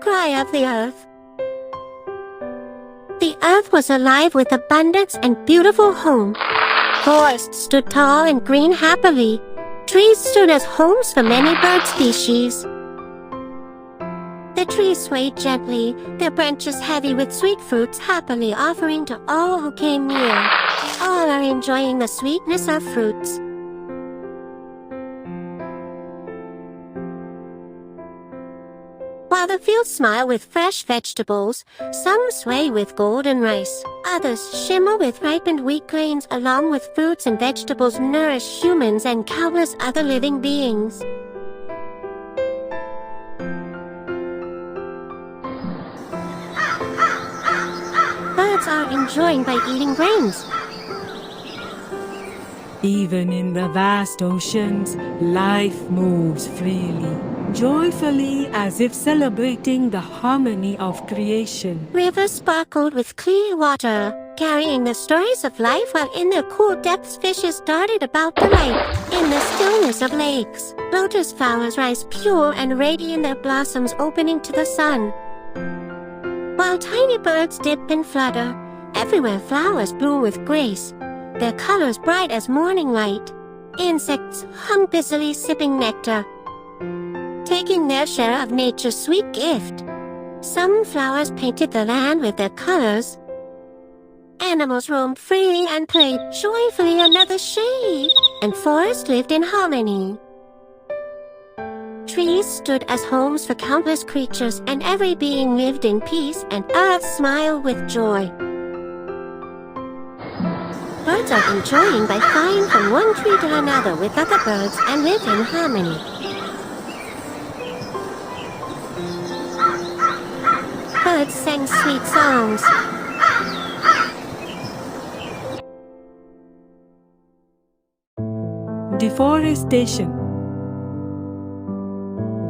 cry of the earth. The earth was alive with abundance and beautiful home. Forests stood tall and green happily. Trees stood as homes for many bird species. The trees swayed gently, their branches heavy with sweet fruits happily offering to all who came near. All are enjoying the sweetness of fruits. While the fields smile with fresh vegetables, some sway with golden rice. Others shimmer with ripened wheat grains along with fruits and vegetables nourish humans and countless other living beings. Birds are enjoying by eating grains. Even in the vast oceans, life moves freely, joyfully as if celebrating the harmony of creation. Rivers sparkled with clear water, carrying the stories of life, while in their cool depths fishes darted about the lake. In the stillness of lakes, lotus flowers rise pure and radiant, their blossoms opening to the sun. While tiny birds dip and flutter, everywhere flowers bloom with grace, their colors bright as morning light. Insects hum busily sipping nectar, taking their share of nature's sweet gift. Some flowers painted the land with their colors. Animals roamed freely and played joyfully under the shade, and forests lived in harmony. Trees stood as homes for countless creatures, and every being lived in peace, and earth smiled with joy. Birds are enjoying by flying from one tree to another with other birds and live in harmony. Birds sang sweet songs. Deforestation.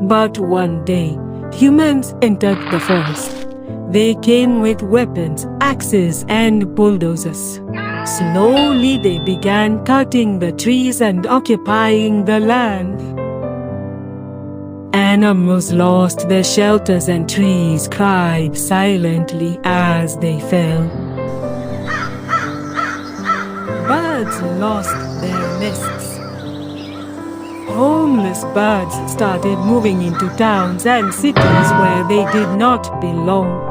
But one day, humans entered the forest. They came with weapons, axes, and bulldozers. Slowly they began cutting the trees and occupying the land. Animals lost their shelters and trees cried silently as they fell. Birds lost their nests. Homeless birds started moving into towns and cities where they did not belong.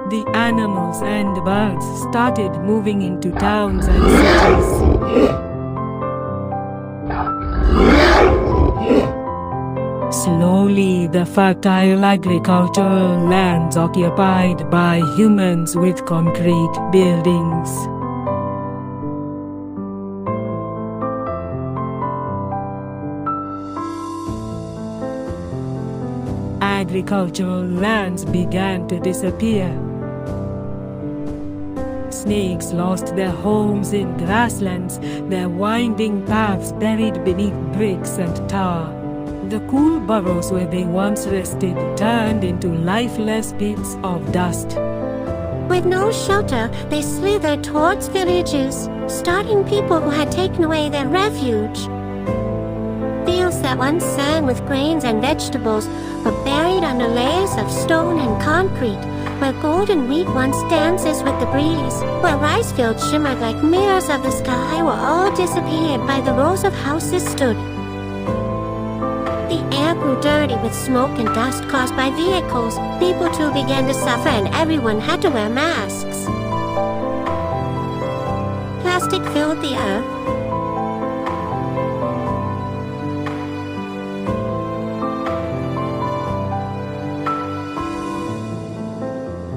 The animals and birds started moving into towns and cities. Slowly, the fertile agricultural lands occupied by humans with concrete buildings. Agricultural lands began to disappear. Snakes lost their homes in grasslands, their winding paths buried beneath bricks and tar. The cool burrows where they once rested turned into lifeless pits of dust. With no shelter, they slithered towards villages, starting people who had taken away their refuge. Fields that once sang with grains and vegetables were buried under layers of stone and concrete, where golden wheat once dances with the breeze, where rice fields shimmered like mirrors of the sky, were all disappeared by the rows of houses stood. The air grew dirty with smoke and dust caused by vehicles. People too began to suffer, and everyone had to wear masks. Plastic filled the earth.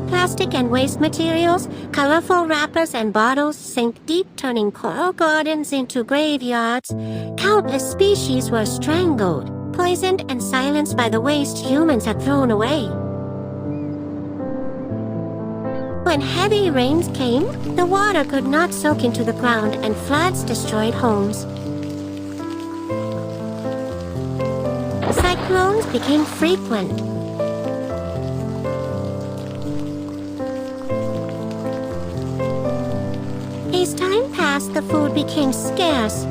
Plastic and waste materials, colorful wrappers and bottles sank deep, turning coral gardens into graveyards. Countless species were strangled, poisoned, and silenced by the waste humans had thrown away. When heavy rains came, the water could not soak into the ground, and floods destroyed homes. Cyclones became frequent. As time passed, the food became scarce.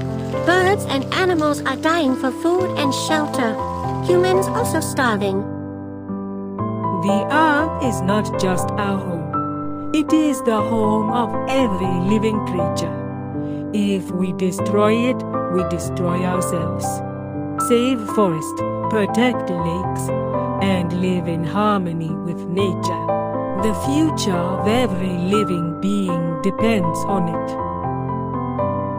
Birds and animals are dying for food and shelter. Humans also starving. The earth is not just our home. It is the home of every living creature. If we destroy it, we destroy ourselves. Save forest, protect lakes, and live in harmony with nature. The future of every living being depends on it.